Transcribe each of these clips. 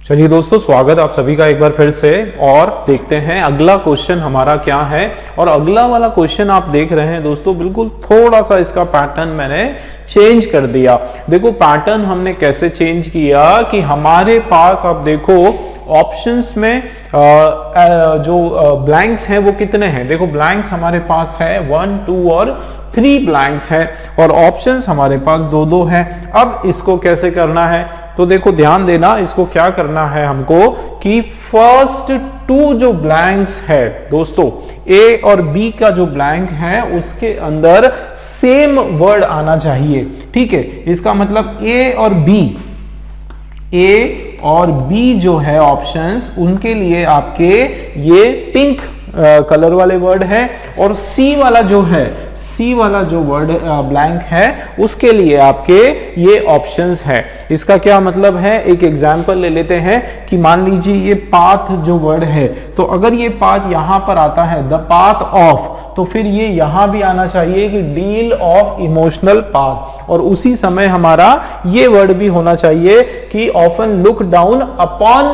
चलिए दोस्तों, स्वागत आप सभी का एक बार फिर से। और देखते हैं अगला क्वेश्चन हमारा क्या है। और अगला वाला क्वेश्चन आप देख रहे हैं दोस्तों, बिल्कुल थोड़ा सा इसका पैटर्न मैंने चेंज कर दिया। देखो पैटर्न हमने कैसे चेंज किया कि हमारे पास आप देखो ऑप्शंस में जो ब्लैंक्स हैं वो कितने हैं। देखो ब्लैंक्स हमारे पास है 1, 2 और 3 ब्लैंक्स है और ऑप्शंस हमारे पास 2 है। अब इसको कैसे करना है, तो देखो ध्यान देना, इसको क्या करना है हमको कि फर्स्ट 2 जो ब्लैंक्स है दोस्तों, ए और बी का जो ब्लैंक है उसके अंदर सेम वर्ड आना चाहिए। ठीक है, इसका मतलब ए और बी जो है ऑप्शंस, उनके लिए आपके ये पिंक कलर वाले वर्ड है और सी वाला जो वर्ड ब्लैंक है उसके लिए आपके ये ऑप्शंस है। इसका क्या मतलब है, एक एग्जांपल ले लेते हैं कि मान लीजिए ये पाथ जो वर्ड है, तो अगर ये पाथ यहां पर आता है द पाथ ऑफ, तो फिर ये यहां भी आना चाहिए कि डील ऑफ इमोशनल पाथ। और उसी समय हमारा ये वर्ड भी होना चाहिए कि often look down upon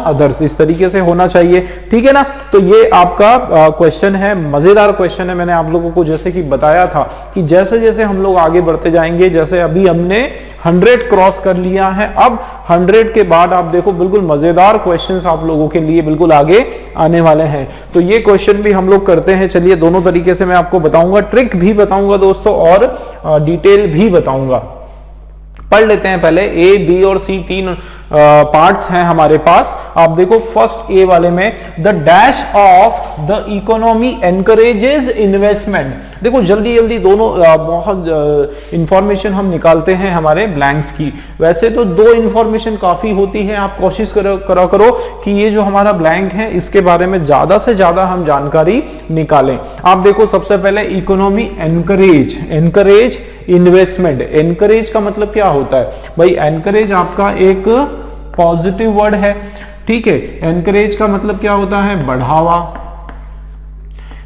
others, इस तरीके से होना चाहिए। ठीक है ना। तो ये आपका क्वेश्चन है, मजेदार क्वेश्चन है। मैंने आप लोगों को जैसे कि बताया था कि जैसे जैसे हम लोग आगे बढ़ते जाएंगे, जैसे अभी हमने 100 क्रॉस कर लिया है, अब 100 के बाद आप देखो बिल्कुल मजेदार क्वेश्चंस आप लोगों के लिए बिल्कुल आगे आने वाले हैं। तो ये क्वेश्चन भी हम लोग करते हैं। चलिए दोनों तरीके से मैं आपको बताऊंगा, ट्रिक भी बताऊंगा दोस्तों और डिटेल भी बताऊंगा। पढ़ लेते हैं पहले। ए, बी और सी 3 पार्ट्स हैं हमारे पास। आप देखो फर्स्ट ए वाले में, the dash of the economy encourages investment. देखो जल्दी जल्दी दोनों बहुत इंफॉर्मेशन हम निकालते हैं हमारे ब्लैंक्स की। वैसे तो 2 इंफॉर्मेशन काफी होती है, आप कोशिश करो कि ये जो हमारा ब्लैंक है इसके बारे में ज्यादा से ज्यादा हम जानकारी निकालें। आप देखो सबसे पहले इकोनॉमी एनकरेज इन्वेस्टमेंट। एनकरेज का मतलब क्या होता है भाई, एनकरेज आपका एक पॉजिटिव वर्ड है। ठीक है, एनकरेज का मतलब क्या होता है, बढ़ावा।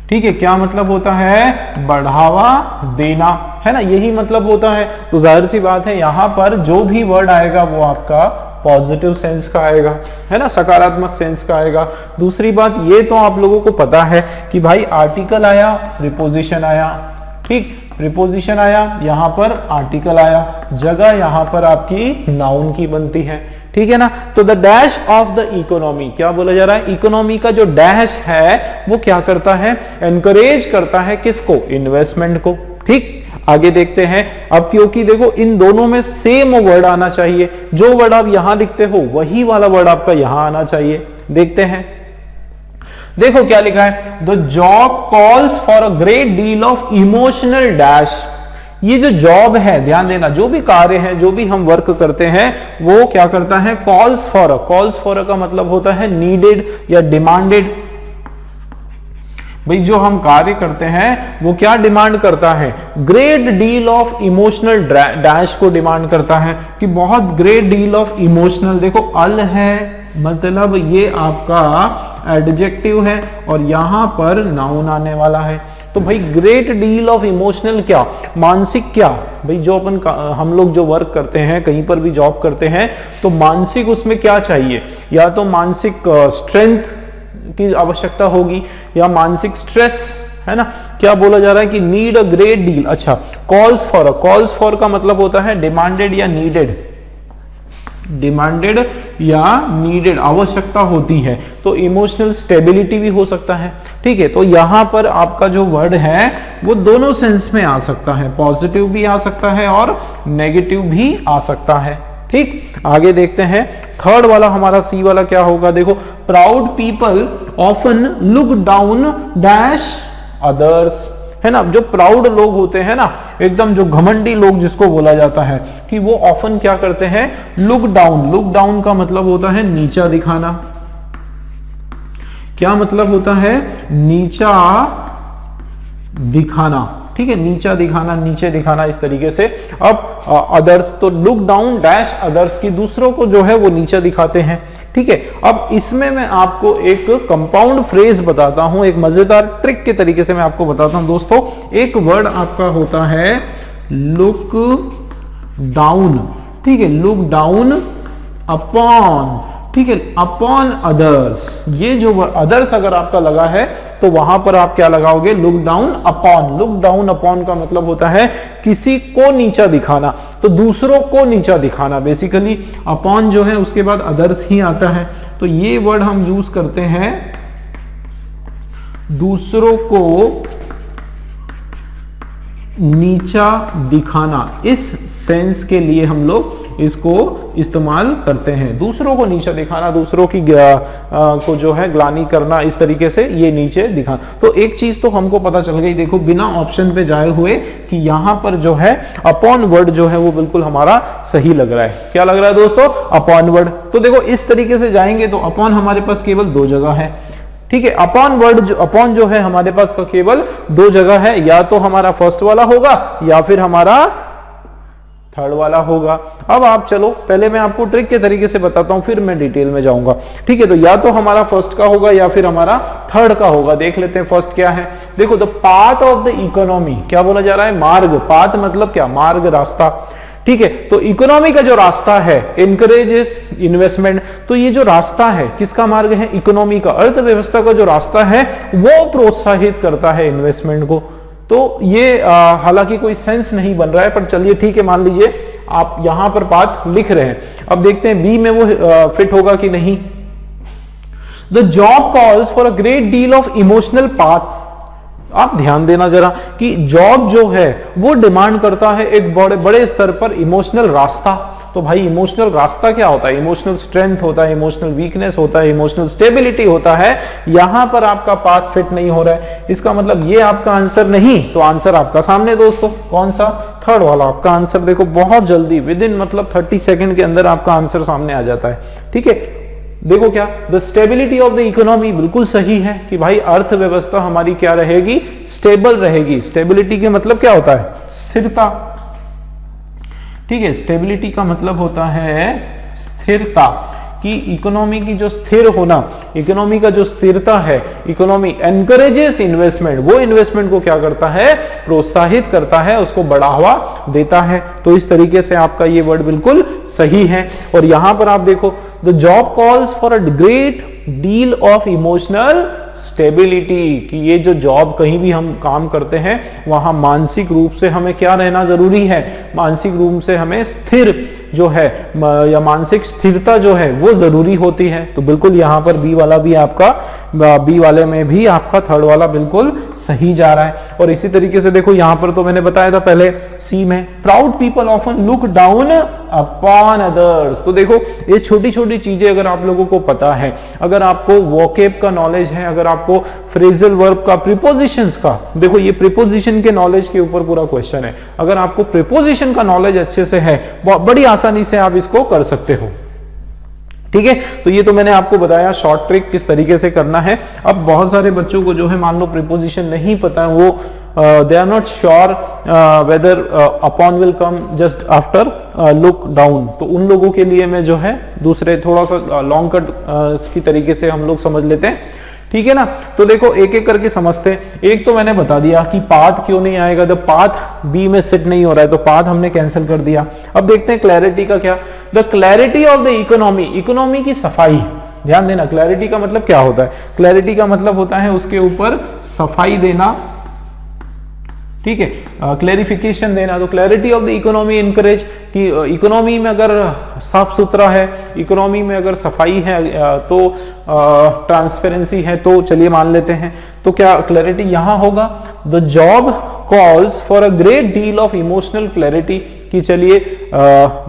ठीक है, क्या मतलब होता है, बढ़ावा देना, है ना, यही मतलब होता है। तो जाहिर सी बात है यहां पर जो भी वर्ड आएगा वो आपका पॉजिटिव सेंस का आएगा, है ना, सकारात्मक सेंस का आएगा। दूसरी बात ये तो आप लोगों को पता है कि भाई आर्टिकल आया, प्रीपोजिशन आया। ठीक, प्रीपोजिशन आया, यहां पर आर्टिकल आया, जगह यहां पर आपकी नाउन की बनती है। ठीक है ना। तो the dash of the economy, क्या बोला जा रहा है, इकोनॉमी का जो डैश है वो क्या करता है, एनकरेज करता है किसको, इन्वेस्टमेंट को। ठीक, आगे देखते हैं। अब क्योंकि देखो इन दोनों में सेम वर्ड आना चाहिए, जो वर्ड आप यहां लिखते हो वही वाला वर्ड आपका यहां आना चाहिए। देखते हैं, देखो क्या लिखा है, the job calls for a great deal of emotional dash. ये जो जॉब है, ध्यान देना, जो भी कार्य है, जो भी हम वर्क करते हैं वो क्या करता है, कॉल्स फॉर का मतलब होता है नीडेड या डिमांडेड। भाई जो हम कार्य करते हैं वो क्या डिमांड करता है, great deal of emotional dash को डिमांड करता है कि बहुत ग्रेट डील ऑफ इमोशनल। देखो अल है, मतलब ये आपका एडजेक्टिव है और यहां पर नाउन आने वाला है। तो भाई ग्रेट डील ऑफ इमोशनल क्या, मानसिक क्या। भाई जो हम लोग जो वर्क करते हैं, कहीं पर भी जॉब करते हैं, तो मानसिक उसमें क्या चाहिए, या तो मानसिक स्ट्रेंथ की आवश्यकता होगी या मानसिक स्ट्रेस, है ना। क्या बोला जा रहा है कि नीड अ ग्रेट डील। अच्छा, कॉल्स फॉर का मतलब होता है डिमांडेड या नीडेड, डिमांडेड या नीडेड, आवश्यकता होती है। तो इमोशनल स्टेबिलिटी भी हो सकता है। ठीक है, तो यहां पर आपका जो वर्ड है वो दोनों सेंस में आ सकता है, पॉजिटिव भी आ सकता है और नेगेटिव भी आ सकता है। ठीक, आगे देखते हैं। थर्ड वाला हमारा सी वाला क्या होगा, देखो proud people often look down dash others, है ना। जो प्राउड लोग होते हैं ना, एकदम जो घमंडी लोग जिसको बोला जाता है, कि वो ऑफन क्या करते हैं, लुक डाउन का मतलब होता है नीचा दिखाना। क्या मतलब होता है, नीचा दिखाना। ठीक है, नीचा दिखाना, नीचे दिखाना, इस तरीके से। अब अदर्स, तो लुक डाउन डैश अदर्स की दूसरों को जो है वो नीचा दिखाते हैं। ठीक है, अब इसमें मैं आपको एक कंपाउंड फ्रेज बताता हूं, एक मजेदार ट्रिक के तरीके से मैं आपको बताता हूं दोस्तों। एक वर्ड आपका होता है लुक डाउन। ठीक है, लुक डाउन अपॉन, ठीक है, अपॉन अदर्स। ये जो अदर्स अगर आपका लगा है तो वहां पर आप क्या लगाओगे, look down upon. Look down upon का मतलब होता है किसी को नीचा दिखाना, तो दूसरों को नीचा दिखाना। बेसिकली अपॉन जो है उसके बाद अदर्स ही आता है, तो ये वर्ड हम यूज करते हैं दूसरों को नीचा दिखाना। इस सेंस के लिए हम लोग इसको इस्तेमाल करते हैं, दूसरों को नीचा दिखाना, दूसरों की को जो है ग्लानि करना, इस तरीके से ये नीचे दिखाना। तो एक चीज तो हमको पता चल गई, देखो बिना ऑप्शन पे जाए हुए, कि यहां पर जो है अपॉन वर्ड जो है वो बिल्कुल हमारा सही लग रहा है। क्या लग रहा है दोस्तों, अपॉन वर्ड। तो देखो इस तरीके से जाएंगे तो अपॉन हमारे पास केवल दो जगह है, ठीक है। अपॉन वर्ड जो, अपॉन जो है हमारे पास का केवल दो जगह है, या तो हमारा फर्स्ट वाला होगा या फिर हमारा थर्ड वाला होगा। अब आप चलो पहले मैं आपको ट्रिक के तरीके से बताता हूं, फिर मैं डिटेल में जाऊंगा, ठीक है। तो या तो हमारा फर्स्ट का होगा या फिर हमारा थर्ड का होगा। देख लेते हैं फर्स्ट क्या है। देखो the path of the economy, क्या बोला जा रहा है, मार्ग। पाथ मतलब क्या, मार्ग, रास्ता, ठीक है। तो इकोनॉमी का जो रास्ता है, इनकरेजेस इन्वेस्टमेंट। तो ये जो रास्ता है किसका मार्ग है, इकोनॉमी का, अर्थव्यवस्था का जो रास्ता है वो प्रोत्साहित करता है इन्वेस्टमेंट को। तो ये हालांकि कोई सेंस नहीं बन रहा है, पर चलिए ठीक है, मान लीजिए आप यहां पर पाथ लिख रहे हैं। अब देखते हैं बी में वो फिट होगा कि नहीं। The job calls for a great deal of emotional path. आप ध्यान देना जरा कि जॉब जो है वो डिमांड करता है एक बड़े बड़े स्तर पर इमोशनल रास्ता। तो भाई इमोशनल रास्ता क्या होता है, इमोशनल स्ट्रेंथ होता है, इमोशनल वीकनेस होता है, इमोशनल स्टेबिलिटी होता है। यहां पर आपका पाथ फिट नहीं हो रहा है, इसका मतलब ये आपका आंसर नहीं। तो आंसर आपका सामने दोस्तों, कौन सा, थर्ड वाला आपका आंसर। देखो बहुत जल्दी, विद इन मतलब 30 सेकंड के अंदर आपका आंसर सामने आ जाता है, ठीक है। देखो क्या, the stability of the economy, बिल्कुल सही है कि भाई अर्थव्यवस्था हमारी क्या रहेगी, स्टेबल रहेगी। स्टेबिलिटी के मतलब क्या होता है, स्थिरता, ठीक है। स्टेबिलिटी का मतलब होता है स्थिरता, कि इकोनॉमी की जो स्थिर होना, इकोनॉमी का जो स्थिरता है, इकोनॉमी एनकरेजेस इन्वेस्टमेंट, वो इन्वेस्टमेंट को क्या करता है, प्रोत्साहित करता है, उसको बढ़ावा देता है। तो इस तरीके से आपका ये वर्ड बिल्कुल सही है। और यहां पर आप देखो, the job calls for a great deal of emotional stability, कि ये जो जॉब कहीं भी हम काम करते हैं वहां मानसिक रूप से हमें क्या रहना जरूरी है, मानसिक रूप से हमें स्थिर जो है या मानसिक स्थिरता जो है वो जरूरी होती है। तो बिल्कुल यहां पर बी वाला भी आपका, बी वाले में भी आपका थर्ड वाला बिल्कुल सही जा रहा है। और इसी तरीके से देखो यहां पर तो मैंने बताया था पहले सी में, proud people often look down upon others. तो देखो ये छोटी छोटी चीजें अगर आप लोगों को पता है, अगर आपको वोकेब का नॉलेज है, अगर आपको फ्रेजल वर्ब का, प्रीपोजिशंस का, देखो ये प्रीपोजिशन के नॉलेज के ऊपर पूरा क्वेश्चन है। अगर आपको प्रीपोजिशन का नॉलेज अच्छे से है, बड़ी आसानी से आप इसको कर सकते हो, ठीक है। तो ये तो मैंने आपको बताया शॉर्ट ट्रिक किस तरीके से करना है। अब बहुत सारे बच्चों को जो है मान लो प्रीपोजिशन नहीं पता है, वो they are not sure whether upon will come just after look down. तो उन लोगों के लिए मैं जो है दूसरे थोड़ा सा लॉन्ग कट की तरीके से हम लोग समझ लेते हैं, ठीक है ना। तो देखो एक एक करके समझते हैं। एक तो मैंने बता दिया कि पाथ क्यों नहीं आएगा, द पाथ बी में सेट नहीं हो रहा है, तो पाथ हमने कैंसिल कर दिया। अब देखते हैं क्लैरिटी का क्या, the clarity of the economy, economy की सफाई। ध्यान देना, क्लैरिटी का मतलब क्या होता है, क्लैरिटी का मतलब होता है उसके ऊपर सफाई देना, ठीक है, क्लैरिफिकेशन देना। तो clarity of the economy encourage, कि इकोनॉमी में अगर साफ सुथरा है, इकोनॉमी में अगर सफाई है, तो ट्रांसपेरेंसी है, तो चलिए मान लेते हैं। तो क्या क्लैरिटी यहां होगा, the job calls for a great deal of emotional clarity, कि चलिए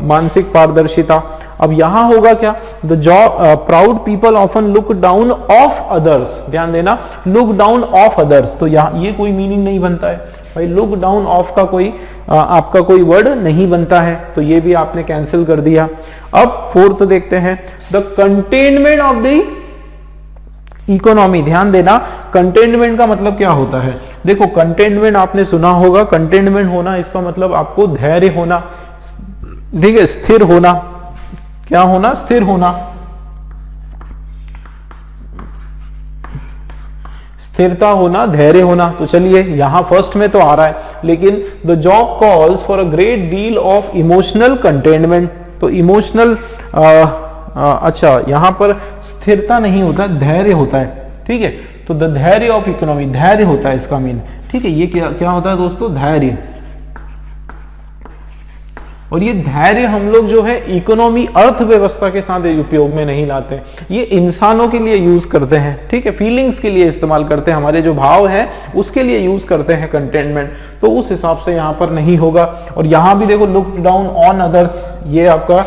मानसिक पारदर्शिता। अब यहां होगा क्या, the job proud people often look down of others. ध्यान देना, लुक डाउन ऑफ अदर्स, तो यहां ये कोई मीनिंग नहीं बनता है भाई, लुक डाउन ऑफ का कोई आपका कोई वर्ड नहीं बनता है, तो ये भी आपने कैंसिल कर दिया। अब फोर्थ देखते हैं, the containment of the economy. ध्यान देना, कंटेनमेंट का मतलब क्या होता है, देखो कंटेनमेंट आपने सुना होगा, कंटेनमेंट होना इसका मतलब आपको धैर्य होना, ठीक है, स्थिर होना। क्या होना, स्थिर होना, स्थिरता होना, धैर्य होना। तो चलिए यहां फर्स्ट में तो आ रहा है, लेकिन the job calls for a great deal of emotional containment, तो इमोशनल, अच्छा यहां पर स्थिरता नहीं होता, धैर्य होता है, ठीक है। तो द धैर्य ऑफ इकोनॉमी, धैर्य होता है इसका मीन, ठीक है। ये क्या होता है दोस्तों, धैर्य। और ये धैर्य हम लोग जो है इकोनॉमी, अर्थव्यवस्था के साथ उपयोग में नहीं लाते, ये इंसानों के लिए यूज करते हैं, ठीक है, फीलिंग्स के लिए इस्तेमाल करते हैं, हमारे जो भाव है उसके लिए यूज करते हैं कंटेनमेंट, तो उस हिसाब से यहाँ पर नहीं होगा। और यहाँ भी देखो लुक डाउन ऑन अदर्स, ये आपका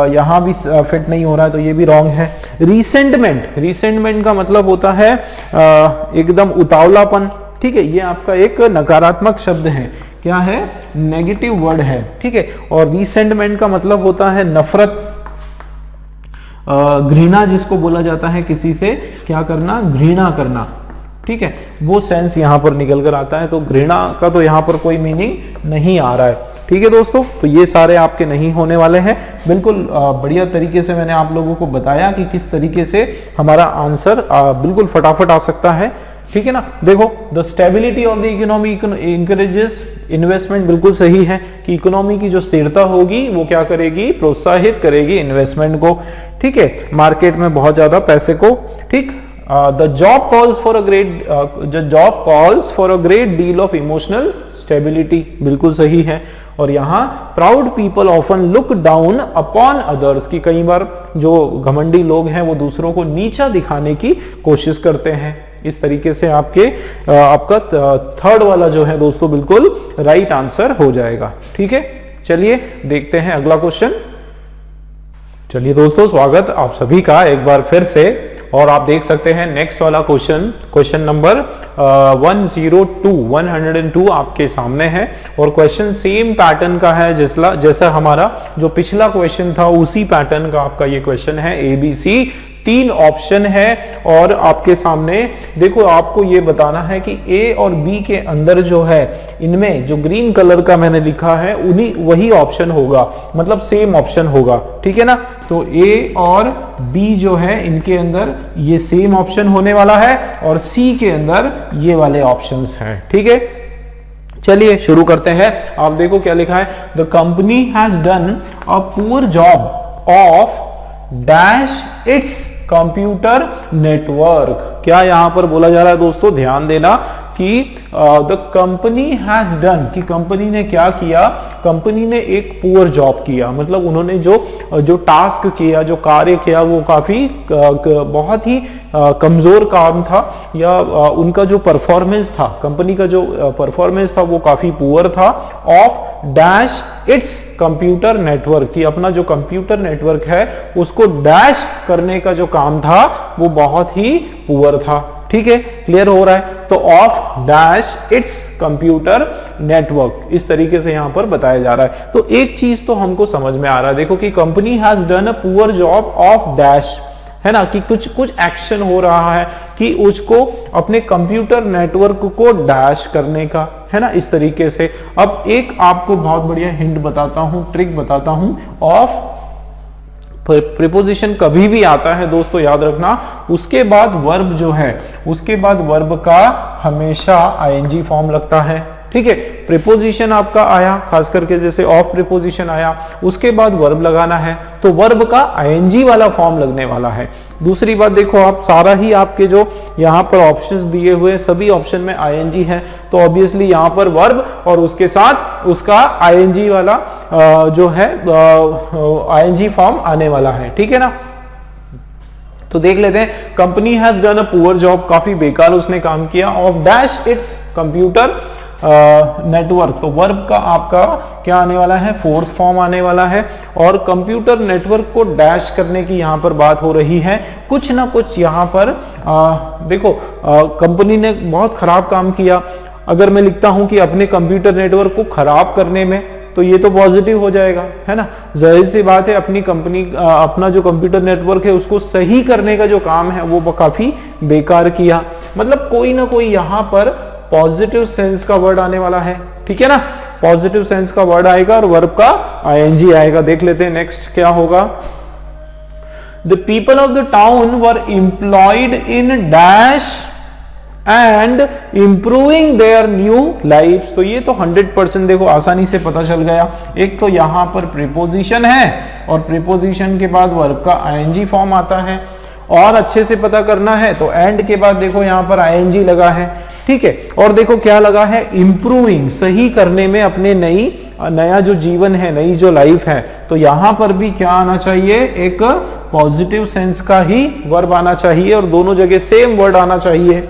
यहाँ भी फिट नहीं हो रहा है, तो ये भी रॉन्ग है। रिसेंटमेंट, रिसेंटमेंट का मतलब होता है एकदम उतावलापन, ठीक है, ये आपका एक नकारात्मक शब्द है, क्या है, नेगेटिव वर्ड है, ठीक है। और रिसेंटमेंट का मतलब होता है नफरत, घृणा जिसको बोला जाता है, किसी से क्या करना, घृणा करना, ठीक है, वो सेंस यहां पर निकल कर आता है। तो घृणा का तो यहां पर कोई मीनिंग नहीं आ रहा है, ठीक है दोस्तों। तो ये सारे आपके नहीं होने वाले हैं। बिल्कुल बढ़िया तरीके से मैंने आप लोगों को बताया कि किस तरीके से हमारा आंसर बिल्कुल फटाफट आ सकता है, ठीक है ना। देखो, the stability of the economy encourages investment, बिल्कुल सही है कि इकोनॉमी की जो स्थिरता होगी वो क्या करेगी, प्रोत्साहित करेगी इन्वेस्टमेंट को, ठीक है, मार्केट में बहुत ज्यादा पैसे को, ठीक। The job calls for a great deal of emotional stability, बिल्कुल सही है। और यहाँ proud people often look down upon others, की कई बार जो घमंडी लोग हैं वो दूसरों को नीचा दिखाने की कोशिश करते हैं। इस तरीके से आपका थर्ड वाला जो है दोस्तों बिल्कुल राइट आंसर हो जाएगा, ठीक है। चलिए देखते हैं अगला क्वेश्चन। चलिए दोस्तों, स्वागत आप सभी का एक बार फिर से। और आप देख सकते हैं नेक्स्ट वाला क्वेश्चन नंबर 102 आपके सामने है। और क्वेश्चन सेम पैटर्न का है जैसा हमारा जो पिछला क्वेश्चन था, उसी पैटर्न का आपका ये क्वेश्चन है। ABC 3 ऑप्शन है और आपके सामने देखो, आपको ये बताना है कि A और B के अंदर जो है, इनमें जो ग्रीन कलर का मैंने लिखा है वही ऑप्शन होगा, मतलब सेम ऑप्शन होगा, ठीक है ना। तो A और B जो है इनके अंदर ये सेम ऑप्शन होने वाला है और C के अंदर ये वाले ऑप्शंस हैं, ठीक है। चलिए शुरू करते हैं। आप देखो क्या लिखा है, the company has done a poor job of dash it's computer network. क्या यहां पर बोला जा रहा है दोस्तों, ध्यान देना कि द कंपनी हैज डन, कि कंपनी ने क्या किया, कंपनी ने एक पुअर जॉब किया, मतलब उन्होंने जो टास्क किया, जो कार्य किया, वो काफी बहुत ही कमजोर काम था, या उनका जो परफॉर्मेंस था, कंपनी का जो परफॉर्मेंस था वो काफी पुअर था। Of dash it's computer network, की अपना जो कंप्यूटर नेटवर्क है उसको डैश करने का जो काम था वो बहुत ही पुअर था, ठीक है, क्लियर हो रहा है। तो of dash it's computer network, इस तरीके से यहां पर बताया जा रहा है। तो एक चीज तो हमको समझ में आ रहा है, देखो कि company has done a poor job of dash, है ना, कि कुछ एक्शन हो रहा है कि उसको अपने कंप्यूटर नेटवर्क को डैश करने का, है ना, इस तरीके से। अब एक आपको बहुत बढ़िया हिंट बताता हूं, ट्रिक बताता हूं। ऑफ प्रीपोजिशन कभी भी आता है दोस्तों, याद रखना, उसके बाद वर्ब जो है, उसके बाद वर्ब का हमेशा आईएनजी फॉर्म लगता है, ठीक है। प्रीपोजिशन आपका आया, खास करके जैसे ऑफ प्रीपोजिशन आया, उसके बाद वर्ब लगाना है, तो वर्ब का आईएनजी वाला फॉर्म लगने वाला है। दूसरी बात देखो, आप सारा ही आपके जो यहाँ पर ऑप्शंस दिए हुए सभी ऑप्शन में आईएनजी है, तो ऑब्वियसली यहाँ पर वर्ब और उसके साथ उसका आईएनजी वाला जो है आईएनजी फॉर्म आने वाला है, ठीक है ना। तो देख लेते हैं, company has done a poor job, काफी बेकार उसने काम किया। Of dash it's computer network, तो वर्ब का आपका क्या आने वाला है, फोर्थ फॉर्म आने वाला है। और कंप्यूटर नेटवर्क को डैश करने की यहाँ पर बात हो रही है। कुछ ना कुछ यहाँ पर देखो, कंपनी ने बहुत खराब काम किया। अगर मैं लिखता हूं कि अपने कंप्यूटर नेटवर्क को खराब करने में, तो ये तो पॉजिटिव हो जाएगा, है ना। जाहिर सी बात है, अपनी कंपनी अपना जो कंप्यूटर नेटवर्क है उसको सही करने का जो काम है वो काफी बेकार किया, मतलब कोई ना कोई यहाँ पर पॉजिटिव सेंस का वर्ड आने वाला है, ठीक है ना। पॉजिटिव सेंस का वर्ड आएगा और वर्ब का आईएनजी आएगा। देख लेते हैं नेक्स्ट क्या होगा। The people of the town were employed in dash and improving their new life. तो ये तो 100% देखो आसानी से पता चल गया। एक तो यहां पर प्रीपोजिशन है और प्रीपोजिशन के बाद वर्ब का आईएनजी फॉर्म आता है, और अच्छे से पता करना है तो एंड के बाद देखो यहां पर आईएनजी लगा है, ठीक है। और देखो क्या लगा है, इंप्रूविंग, सही करने में अपने नया जो जीवन है, नई जो लाइफ है, तो यहां पर भी क्या आना चाहिए, एक पॉजिटिव सेंस का ही वर्ब आना चाहिए और दोनों जगह सेम वर्ड आना चाहिए,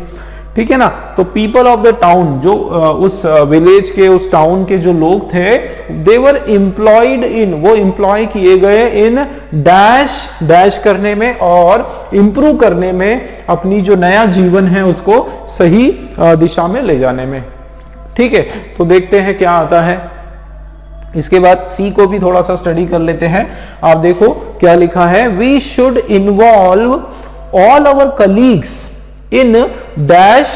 ठीक है ना। तो पीपल ऑफ द टाउन, जो उस विलेज के, उस टाउन के जो लोग थे, दे वर एम्प्लॉयड इन, वो एम्प्लॉय किए गए इन डैश, डैश करने में और इंप्रूव करने में, अपनी जो नया जीवन है उसको सही दिशा में ले जाने में, ठीक है। तो देखते हैं क्या आता है। इसके बाद सी को भी थोड़ा सा स्टडी कर लेते हैं। आप देखो क्या लिखा है, we should involve all our colleagues in dash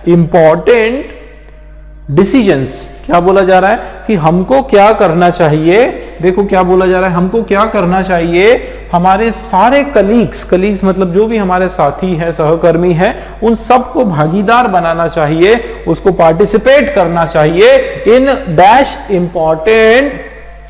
important decisions. क्या बोला जा रहा है कि हमको क्या करना चाहिए, देखो क्या बोला जा रहा है, हमको क्या करना चाहिए, हमारे सारे कलीग्स मतलब जो भी हमारे साथी है, सहकर्मी है, उन सबको भागीदार बनाना चाहिए, उसको पार्टिसिपेट करना चाहिए इन डैश इंपॉर्टेंट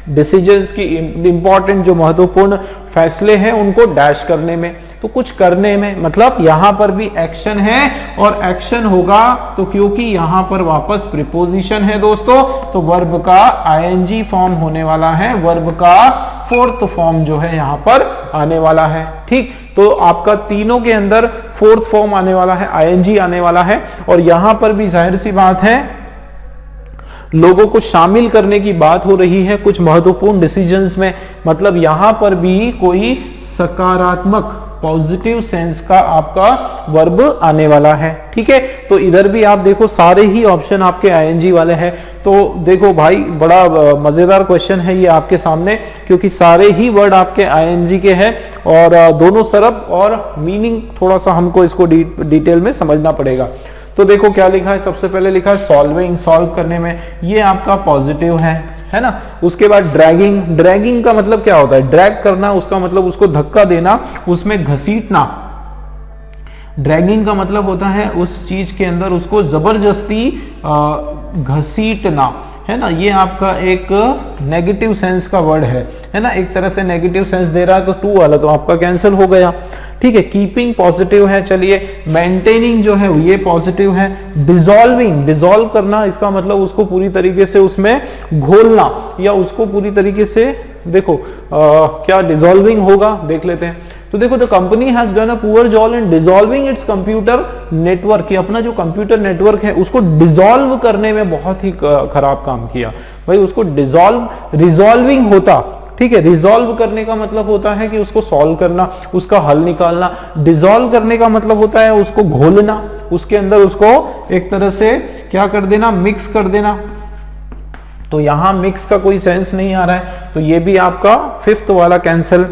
डिसीजंस की, इंपॉर्टेंट जो महत्वपूर्ण फैसले हैं उनको डैश करने में। तो कुछ करने में मतलब यहां पर भी एक्शन है, और एक्शन होगा तो क्योंकि यहां पर वापस प्रीपोजिशन है दोस्तों, तो वर्ब का आईएनजी फॉर्म होने वाला है, वर्ब का फोर्थ फॉर्म जो है यहां पर आने वाला है, ठीक। तो आपका तीनों के अंदर फोर्थ फॉर्म आने वाला है, आईएनजी आने वाला है, और यहां पर भी जाहिर सी बात है लोगों को शामिल करने की बात हो रही है कुछ महत्वपूर्ण डिसीजंस में, मतलब यहां पर भी कोई सकारात्मक पॉजिटिव सेंस का आपका वर्ब आने वाला है, ठीक है। तो इधर भी आप देखो सारे ही ऑप्शन आपके आईएनजी वाले हैं। तो देखो भाई बड़ा मजेदार क्वेश्चन है ये आपके सामने, क्योंकि सारे ही वर्ड आपके आईएनजी के हैं और दोनों तरफ, और मीनिंग थोड़ा सा हमको इसको डिटेल में समझना पड़ेगा। तो देखो क्या लिखा है, सबसे पहले लिखा है सॉल्विंग, सॉल्व करने में, ये आपका पॉजिटिव है ना। उसके बाद ड्रैगिंग, ड्रैगिंग का मतलब क्या होता है, ड्रैग करना, उसका मतलब उसको धक्का देना, उसमें घसीटना। ड्रैगिंग का मतलब होता है उस चीज के अंदर उसको जबरदस्ती घसीटना, है ना। ये आपका एक नेगेटिव सेंस का वर्ड है ना, एक तरह से नेगेटिव सेंस दे रहा है, तो टू वाला तो आपका कैंसिल हो गया, ठीक है। कीपिंग पॉजिटिव है, चलिए। मेंटेनिंग जो है ये पॉजिटिव है। डिसॉल्विंग, डिसॉल्व करना, इसका मतलब उसको पूरी तरीके से उसमें घोलना, या उसको पूरी तरीके से देखो क्या डिसॉल्विंग होगा, देख लेते हैं। तो देखो the company has done a poor job in dissolving it's computer network, अपना जो कंप्यूटर नेटवर्क है उसको डिसॉल्व करने में बहुत ही खराब काम किया। भाई उसको डिसॉल्व, रिजॉल्विंग होता, ठीक है। रिजॉल्व करने का मतलब होता है कि उसको सॉल्व करना, उसका हल निकालना। डिसॉल्व करने का मतलब होता है उसको घोलना, उसके अंदर उसको एक तरह से क्या कर देना, मिक्स कर देना। तो यहां मिक्स का कोई सेंस नहीं आ रहा है, तो ये भी आपका फिफ्थ वाला कैंसिल।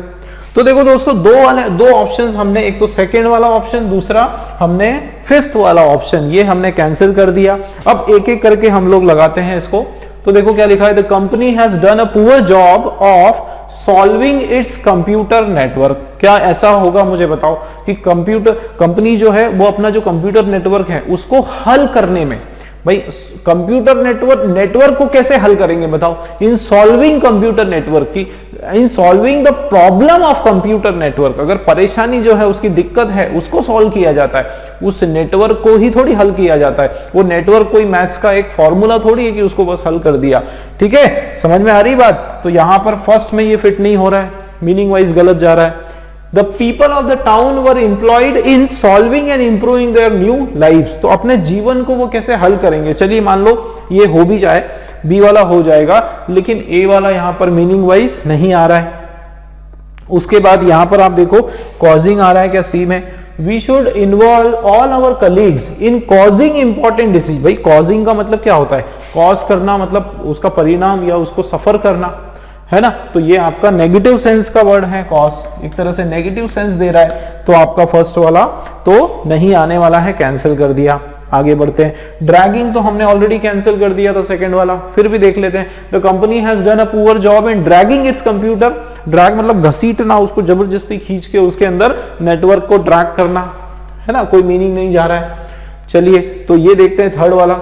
तो देखो दोस्तों दो ऑप्शंस हमने, एक तो सेकंड वाला ऑप्शन, दूसरा हमने फिफ्थ वाला ऑप्शन, ये हमने कैंसिल कर दिया। अब एक एक करके हम लोग लगाते हैं इसको। तो देखो क्या लिखा है, the company has done a poor job of solving it's computer network. क्या ऐसा होगा, मुझे बताओ कि कंपनी जो है वो अपना जो कंप्यूटर नेटवर्क है उसको हल करने में, भाई कंप्यूटर नेटवर्क को कैसे हल करेंगे बताओ, इन सॉल्विंग कंप्यूटर नेटवर्क की, in solving the problem of computer network. अगर परेशानी जो है उसकी दिक्कत है उसको सॉल्व किया जाता है, उस नेटवर्क को ही थोड़ी हल किया जाता है। वो नेटवर्क कोई मैथ्स का एक फॉर्मूला थोड़ी है कि उसको बस हल कर दिया, ठीक है। समझ में आ रही बात। तो यहां पर फर्स्ट में ये फिट नहीं हो रहा है, मीनिंग वाइज गलत जा रहा है। The people of the town were employed in solving and improving their new lives। तो अपने जीवन को वो कैसे हल करेंगे, चलिए मान लो ये हो भी जाए, बी वाला हो जाएगा, लेकिन ए वाला यहां पर मीनिंग वाइज नहीं आ रहा है। उसके बाद यहां पर आप देखो कॉजिंग आ रहा है क्या सी में, we should involve all our colleagues in causing important decision. भाई कॉजिंग का मतलब क्या होता है, कॉज करना मतलब उसका परिणाम या उसको सफर करना, है ना। तो ये आपका नेगेटिव सेंस का वर्ड है, कॉज एक तरह से नेगेटिव सेंस दे रहा है, तो आपका फर्स्ट वाला तो नहीं आने वाला है, कैंसिल कर दिया। आगे बढ़ते हैं। ड्रैगिंग तो हमने ऑलरेडी कैंसिल कर दिया था सेकंड वाला, फिर भी देख लेते हैं। The company has done a poor job in dragging it's computer. Drag मतलब घसीटना, उसको जबरदस्ती खींच के उसके अंदर नेटवर्क को ड्रैग करना, है ना, कोई मीनिंग नहीं जा रहा है। चलिए तो ये देखते हैं थर्ड वाला,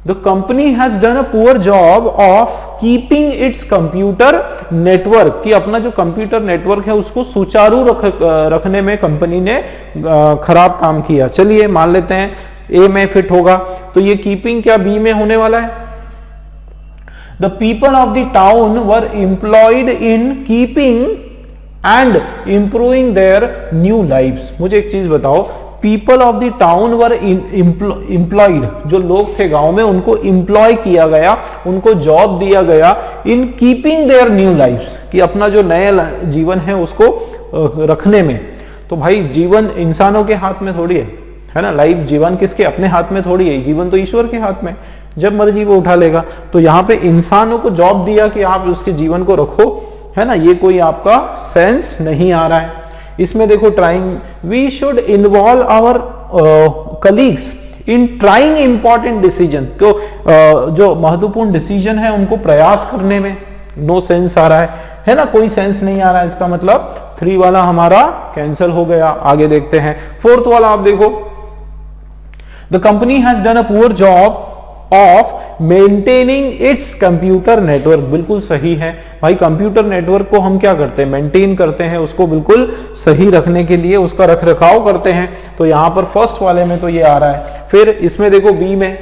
the company has done a poor job of keeping it's computer network, कि अपना जो कंप्यूटर नेटवर्क है उसको सुचारू रखने में कंपनी ने खराब काम किया। चलिए मान लेते हैं ए में फिट होगा, तो ये कीपिंग क्या बी में होने वाला है। The people of the town were employed in keeping and improving their new lives. मुझे एक चीज बताओ, people of the town were employed, जो लोग थे गांव में उनको एम्प्लॉय किया गया, उनको जॉब दिया गया in keeping their new lives, कि अपना जो नया जीवन है उसको रखने में। तो भाई जीवन इंसानों के हाथ में थोड़ी है ना, लाइफ जीवन किसके अपने हाथ में थोड़ी है, जीवन तो ईश्वर के हाथ में, जब मर्जी वो उठा लेगा। तो यहाँ पे इंसानों को जॉब दिया कि आप उसके जीवन को रखो, है ना, ये कोई आपका सेंस नहीं आ रहा है। इसमें देखो trying, we should involve our colleagues in trying important decision, तो जो महत्वपूर्ण डिसीजन है उनको प्रयास करने में नो सेंस आ रहा है ना, कोई सेंस नहीं आ रहा है। इसका मतलब 3 वाला हमारा कैंसिल हो गया। आगे देखते हैं 4th वाला, आप देखो, the company has done a poor job of maintaining it's computer network. बिल्कुल सही है भाई, कंप्यूटर नेटवर्क को हम क्या करते हैं, मेंटेन करते हैं, उसको बिल्कुल सही रखने के लिए उसका रख रखाव करते हैं। तो यहां पर फर्स्ट वाले में तो ये आ रहा है। फिर इसमें देखो बी में,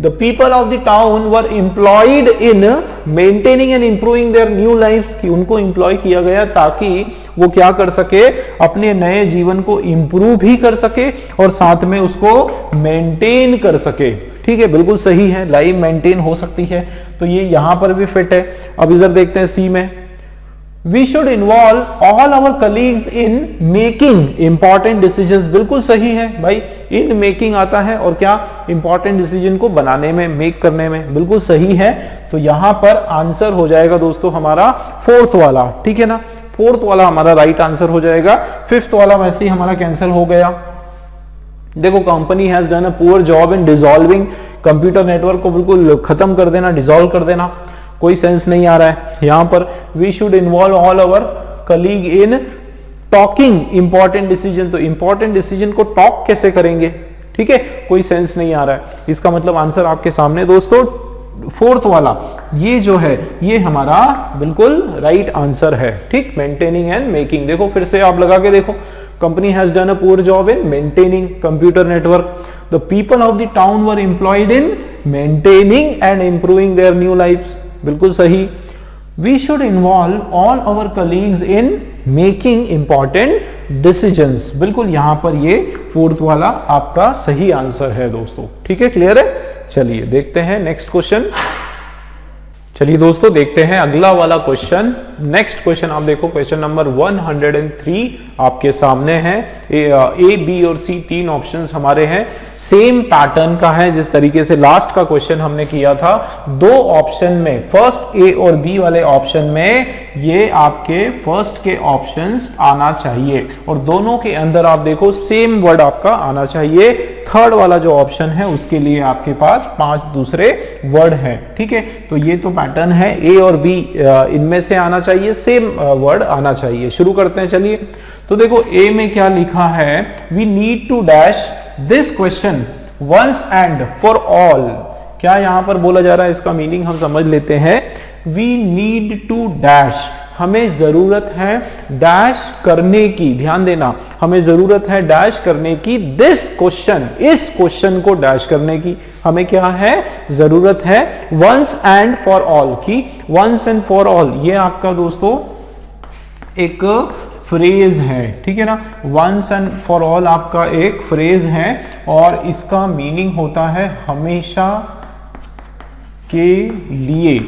the people of the town were employed in maintaining and improving their new life, कि उनको एम्प्लॉय किया गया ताकि वो क्या कर सके, अपने नए जीवन को इंप्रूव भी कर सके और साथ में उसको मेंटेन कर सके। ठीक है, बिल्कुल सही है, लाइफ मेंटेन हो सकती है, तो ये यहां पर भी फिट है। अब इधर देखते हैं सी में, we should involve all our colleagues in making important decisions. बिल्कुल सही है भाई, इन मेकिंग आता है और क्या, इंपॉर्टेंट डिसीजन को बनाने में, मेक करने में, बिल्कुल सही है। तो यहां पर आंसर हो जाएगा दोस्तों हमारा 4th वाला, ठीक है ना, 4th वाला हमारा राइट आंसर हो जाएगा। 5th वाला वैसे ही हमारा कैंसिल हो गया। देखो, company has done a poor job in dissolving, computer network को बिल्कुल खत्म कर देना, डिसॉल्व कर देना, कोई सेंस नहीं आ रहा है। यहां पर we should involve all our colleague in talking important decision, तो इंपॉर्टेंट डिसीजन को टॉक कैसे करेंगे, ठीक है, कोई सेंस नहीं आ रहा है। इसका मतलब आंसर आपके सामने दोस्तों 4th वाला ये जो है ये हमारा बिल्कुल राइट आंसर है। ठीक, मेंटेनिंग एंड मेकिंग। देखो फिर से आप लगा के देखो, company has done a poor job in maintaining computer network, the people of the town were employed in maintaining and improving their new lives, बिल्कुल सही। We should involve all our colleagues in making important decisions, बिल्कुल यहां पर ये 4th वाला आपका सही answer है दोस्तों। ठीक है, क्लियर है। चलिए देखते हैं नेक्स्ट क्वेश्चन। चलिए दोस्तों देखते हैं अगला वाला क्वेश्चन। नेक्स्ट क्वेश्चन आप देखो, क्वेश्चन नंबर 103 आपके सामने है। ए, बी और सी 3 ऑप्शंस हमारे हैं, सेम पैटर्न का है जिस तरीके से लास्ट का क्वेश्चन हमने किया था। 2 ऑप्शन में, फर्स्ट ए और बी वाले ऑप्शन में ये आपके फर्स्ट के ऑप्शंस आना चाहिए और दोनों के अंदर आप देखो सेम वर्ड आपका आना चाहिए। थर्ड वाला जो ऑप्शन है उसके लिए आपके पास 5 दूसरे वर्ड हैं। ठीक है, तो ये तो पैटर्न है, ए और बी इनमें से आना चाहिए, सेम वर्ड आना चाहिए। शुरू करते हैं, चलिए। तो देखो ए में क्या लिखा है, we need to dash this question once and for all. क्या यहां पर बोला जा रहा है, इसका मीनिंग हम समझ लेते हैं। वी नीड टू डैश, हमें जरूरत है डैश करने की, ध्यान देना, हमें जरूरत है डैश करने की, दिस क्वेश्चन, इस क्वेश्चन को डैश करने की हमें क्या है, जरूरत है। वंस एंड फॉर ऑल की, वंस एंड फॉर ऑल ये आपका दोस्तों एक फ्रेज है, ठीक है ना। वंस एंड फॉर ऑल आपका एक फ्रेज है और इसका मीनिंग होता है हमेशा के लिए।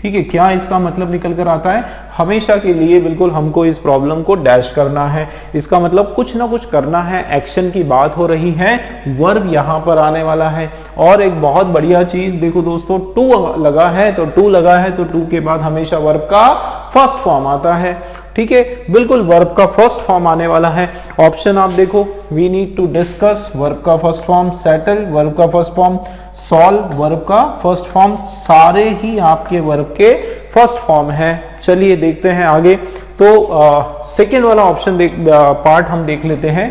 ठीक है, क्या इसका मतलब निकल कर आता है, हमेशा के लिए। बिल्कुल हमको इस प्रॉब्लम को डैश करना है, इसका मतलब कुछ ना कुछ करना है, एक्शन की बात हो रही है, वर्ब यहां पर आने वाला है। और एक बहुत बढ़िया चीज देखो दोस्तों, टू लगा है, तो टू लगा है तो टू के बाद हमेशा वर्ब का फर्स्ट फॉर्म आता है। ठीक है, बिल्कुल वर्ब का फर्स्ट फॉर्म आने वाला है। ऑप्शन आप देखो, we need to discuss, verb का फर्स्ट फॉर्म, सेटल वर्ब का फर्स्ट फॉर्म, सॉल्व वर्ब का फर्स्ट फॉर्म, सारे ही आपके वर्ब के फर्स्ट फॉर्म है। चलिए देखते हैं आगे। तो सेकेंड वाला ऑप्शन पार्ट हम देख लेते हैं।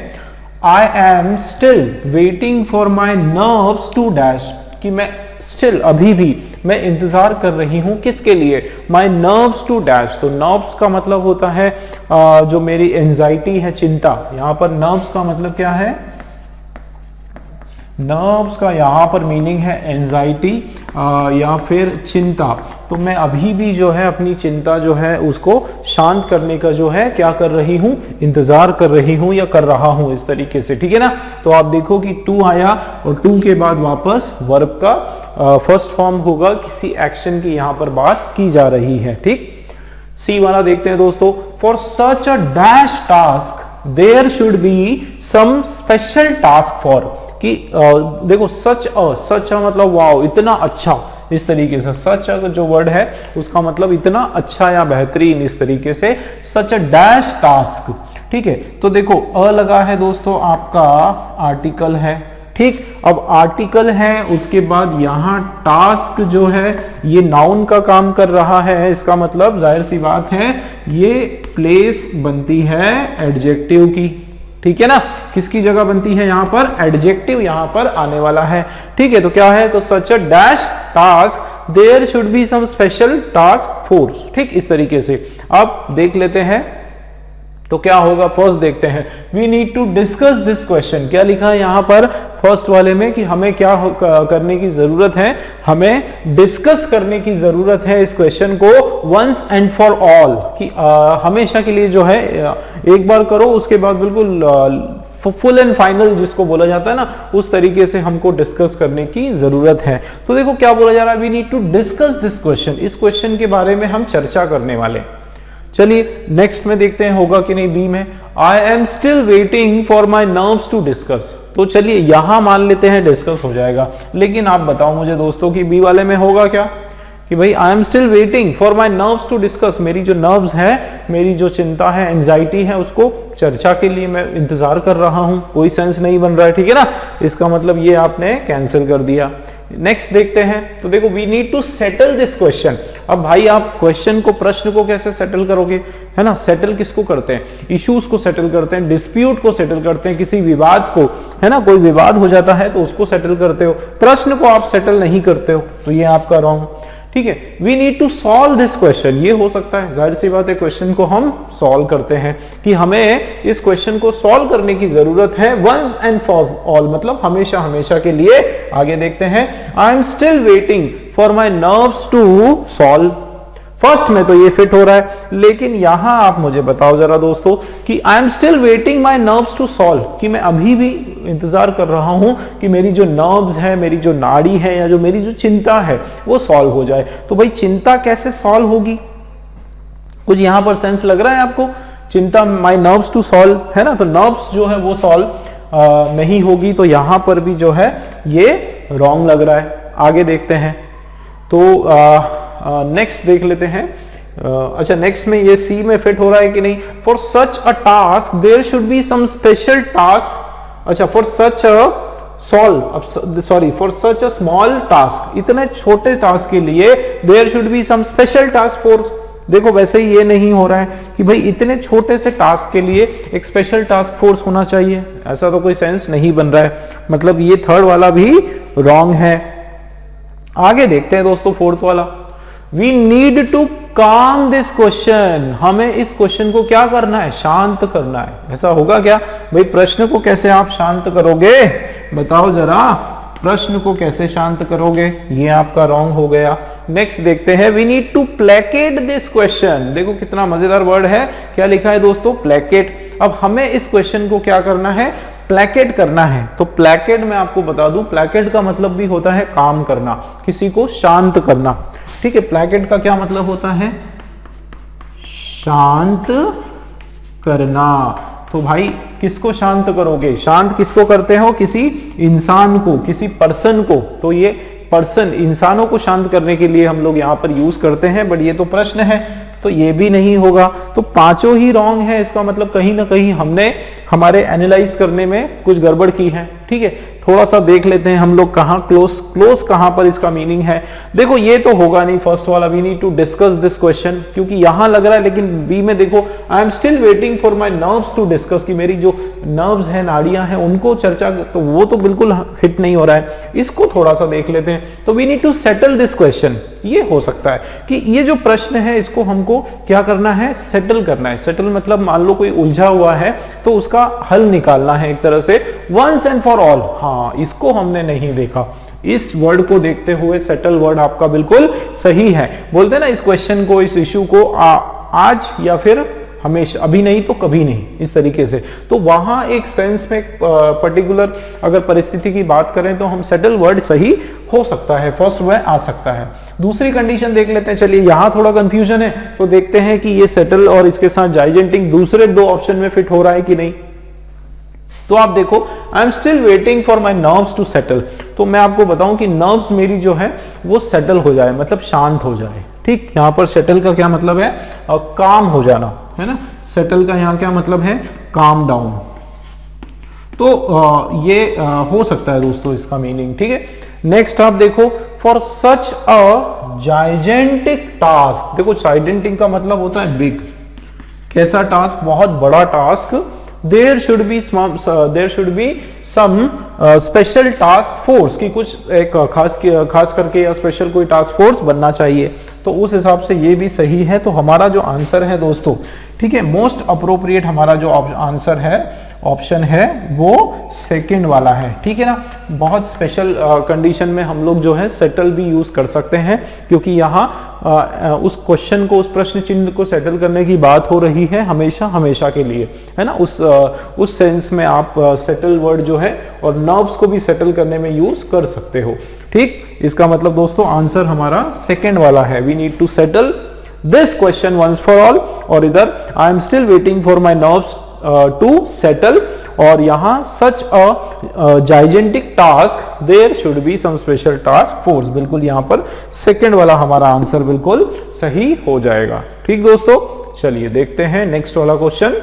I am still waiting for my nerves to dash, कि मैं स्टिल अभी भी मैं इंतजार कर रही हूं किसके लिए, माई नर्व्स टू डैश। तो नर्व्स का मतलब होता है जो मेरी एंजाइटी है, चिंता। यहां पर नर्व्स का मतलब क्या है, नर्व्स का यहां पर मीनिंग है एंजाइटी या फिर चिंता। तो मैं अभी भी जो है अपनी चिंता जो है उसको शांत करने का जो है क्या कर रही हूं, इंतजार कर रही हूं या कर रहा हूं, इस तरीके से, ठीक है ना। तो आप देखो कि टू आया और टू के बाद वापस वर्ब का फर्स्ट फॉर्म होगा, किसी एक्शन की यहां पर बात की जा रही है, ठीक। सी वाला देखते हैं दोस्तों, for such a dash task there should be some special task for, कि देखो सच मतलब वाओ, इतना अच्छा, इस तरीके से सच जो वर्ड है उसका मतलब इतना अच्छा या बेहतरीन, इस तरीके से सच अ डैश टास्क, ठीक है। तो देखो अ लगा है दोस्तों, आपका आर्टिकल है, ठीक। अब आर्टिकल है, उसके बाद यहां टास्क जो है ये नाउन का काम कर रहा है, इसका मतलब जाहिर सी बात है ये प्लेस बनती है एडजेक्टिव की, ठीक है ना। किसकी जगह बनती है यहाँ पर, एडजेक्टिव यहां पर आने वाला है, ठीक है। तो क्या है, तो such a dash task there should be some special task force, ठीक, इस तरीके से। अब देख लेते हैं तो क्या होगा, फर्स्ट देखते हैं, we need to discuss this question. क्या लिखा है यहां पर फर्स्ट वाले में कि हमें क्या करने की जरूरत है, हमें डिस्कस करने की जरूरत है इस क्वेश्चन को वंस एंड फॉर ऑल, कि हमेशा के लिए जो है एक बार करो, उसके बाद बिल्कुल फुल एंड फाइनल जिसको बोला जाता है ना, उस तरीके से हमको डिस्कस करने की जरूरत है। तो देखो क्या बोला जा रहा है, we need to discuss this question, इस क्वेश्चन के बारे में हम चर्चा करने वाले। चलिए नेक्स्ट में देखते हैं होगा कि नहीं, बी में, I am still waiting for my nerves to discuss. तो चलिए यहां मान लेते हैं डिस्कस हो जाएगा, लेकिन आप बताओ मुझे दोस्तों कि बी वाले में होगा क्या, कि भाई I am still waiting for my nerves to discuss, मेरी जो नर्व्स है, मेरी जो चिंता है, एंजाइटी है, उसको चर्चा के लिए मैं इंतजार कर रहा हूं, कोई सेंस नहीं बन रहा है, ठीक है ना। इसका मतलब ये आपने कैंसिल कर दिया। नेक्स्ट देखते हैं, तो देखो we need to settle this question. अब भाई आप क्वेश्चन को, प्रश्न को कैसे सेटल करोगे, है ना। सेटल किसको करते हैं, इश्यूज को सेटल करते हैं, डिस्प्यूट को सेटल करते हैं, किसी विवाद को, है ना, कोई विवाद हो जाता है तो उसको सेटल करते हो, प्रश्न को आप सेटल नहीं करते हो, तो ये आपका रॉन्ग, ठीक है। We need to solve this question, ये हो सकता है, जाहिर सी बात है क्वेश्चन को हम सॉल्व करते हैं, कि हमें इस क्वेश्चन को सॉल्व करने की जरूरत है वंस एंड फॉर ऑल, मतलब हमेशा हमेशा के लिए। आगे देखते हैं, I am still waiting for my nerves to solve. First में तो ये फिट हो रहा है, लेकिन यहां आप मुझे बताओ जरा दोस्तों कि I am still waiting my nerves to solve, कि मैं अभी भी इंतजार कर रहा हूं कि मेरी जो नर्व्स है, मेरी जो नाड़ी है, या जो मेरी जो चिंता है वो सॉल्व हो जाए। तो भाई चिंता कैसे सॉल्व होगी, कुछ यहां पर सेंस लग रहा है आपको, चिंता माई नर्व्स टू सॉल्व, है ना। तो नर्व्स जो है वो सॉल्व नहीं होगी, तो यहां पर भी जो है ये रॉन्ग लग रहा है। आगे देखते हैं, तो नेक्स्ट देख लेते हैं। अच्छा नेक्स्ट में ये सी में फिट हो रहा है कि नहीं, for such a task there should be some special task. अच्छा for such a for such a small task, इतने छोटे टास्क के लिए there should be some special task force. देखो वैसे ही ये नहीं हो रहा है कि भाई इतने छोटे से टास्क के लिए एक स्पेशल टास्क फोर्स होना चाहिए, ऐसा तो कोई सेंस नहीं बन रहा है, मतलब ये थर्ड वाला भी रॉन्ग है। आगे देखते हैं दोस्तों फोर्थ वाला, वी नीड टू काम दिस क्वेश्चन, हमें इस क्वेश्चन को क्या करना है, शांत करना है। ऐसा होगा क्या भाई, प्रश्न को कैसे आप शांत करोगे, बताओ जरा, प्रश्न को कैसे शांत करोगे, ये आपका रॉन्ग हो गया। नेक्स्ट देखते हैं, we need to placate this question. देखो कितना मजेदार वर्ड है, क्या लिखा है दोस्तों, प्लेकेट। अब हमें इस क्वेश्चन को क्या करना है, प्लेकेट करना है। तो प्लेकेट मैं आपको बता दूं, प्लेकेट का मतलब भी होता है काम करना, किसी को शांत करना, ठीक है। प्लेकेट का क्या मतलब होता है, शांत करना। तो भाई किसको शांत करोगे, शांत किसको करते हो, किसी इंसान को, किसी पर्सन को। तो ये पर्सन, इंसानों को शांत करने के लिए हम लोग यहाँ पर यूज करते हैं, बट ये तो प्रश्न है तो ये भी नहीं होगा। तो पांचों ही रॉन्ग है, इसका मतलब कहीं ना कहीं हमने हमारे एनालाइज करने में कुछ गड़बड़ की है, ठीक है। थोड़ा सा देख लेते हैं हम लोग कहां क्लोज कहां पर इसका मीनिंग है। देखो ये तो होगा नहीं फर्स्ट वाला, we need to discuss this question, क्योंकि यहां लग रहा है, लेकिन बी में देखो I am still waiting for my nerves to discuss, कि मेरी जो नर्व्स है, नाड़ियां हैं, उनको चर्चा, तो वो तो बिल्कुल हिट नहीं हो रहा है। इसको थोड़ा सा देख लेते हैं। तो we need to settle this question. ये हो सकता है कि ये जो प्रश्न है इसको हमको क्या करना है, सेटल करना है। सेटल मतलब मान लो कोई उलझा हुआ है तो उसका हल निकालना है एक तरह से, वंस एंड फॉर ऑल। हाँ, इसको हमने नहीं देखा, इस वर्ड को देखते हुए सेटल वर्ड आपका बिल्कुल सही है। बोलते हैं ना इस क्वेश्चन को, इस इश्यू को आज या फिर हमेशा, अभी नहीं तो कभी नहीं, इस तरीके से। तो वहां एक सेंस में पर्टिकुलर अगर परिस्थिति की बात करें तो हम सेटल वर्ड सही हो सकता है, फर्स्ट वह आ सकता है। दूसरी कंडीशन देख लेते हैं। चलिए यहां थोड़ा कंफ्यूजन है तो देखते हैं कि ये सेटल और इसके साथ जाइजेंटिंग दूसरे दो ऑप्शन में फिट हो रहा है कि नहीं। तो आप देखो, I am still waiting for my nerves to settle. तो मैं आपको बताऊं कि नर्व्स मेरी जो है वो सेटल हो जाए, मतलब शांत हो जाए। ठीक, यहां पर सेटल का क्या मतलब है, काम हो जाना, है ना। सेटल का यहां क्या मतलब है, काम डाउन। तो ये हो सकता है दोस्तों इसका मीनिंग। ठीक है, नेक्स्ट आप देखो, for such a gigantic task. देखो जाइजेंटिक का मतलब होता है बिग, कैसा टास्क, बहुत बड़ा task. There should be some special task force, की कुछ एक खास करके या स्पेशल कोई टास्क फोर्स बनना चाहिए। तो उस हिसाब से ये भी सही है। तो हमारा जो आंसर है दोस्तों, ठीक है, मोस्ट अप्रोप्रिएट हमारा जो आंसर है, ऑप्शन है वो सेकंड वाला है। ठीक है ना। बहुत स्पेशल कंडीशन में हम लोग जो है सेटल भी यूज कर सकते हैं, क्योंकि यहाँ उस क्वेश्चन को, उस प्रश्न चिन्ह को सेटल करने की बात हो रही है हमेशा के लिए, है ना। उस सेंस में आप सेटल वर्ड जो है और नर्व्स को भी सेटल करने में यूज कर सकते हो। ठीक, इसका मतलब दोस्तों आंसर हमारा सेकंड वाला है, we need to settle this question once for all. और इधर I am still waiting for my nerves to settle, और यहां such a gigantic task, there should be some special task force. बिल्कुल यहां पर सेकंड वाला हमारा आंसर बिल्कुल सही हो जाएगा। ठीक दोस्तों, चलिए देखते हैं नेक्स्ट वाला क्वेश्चन।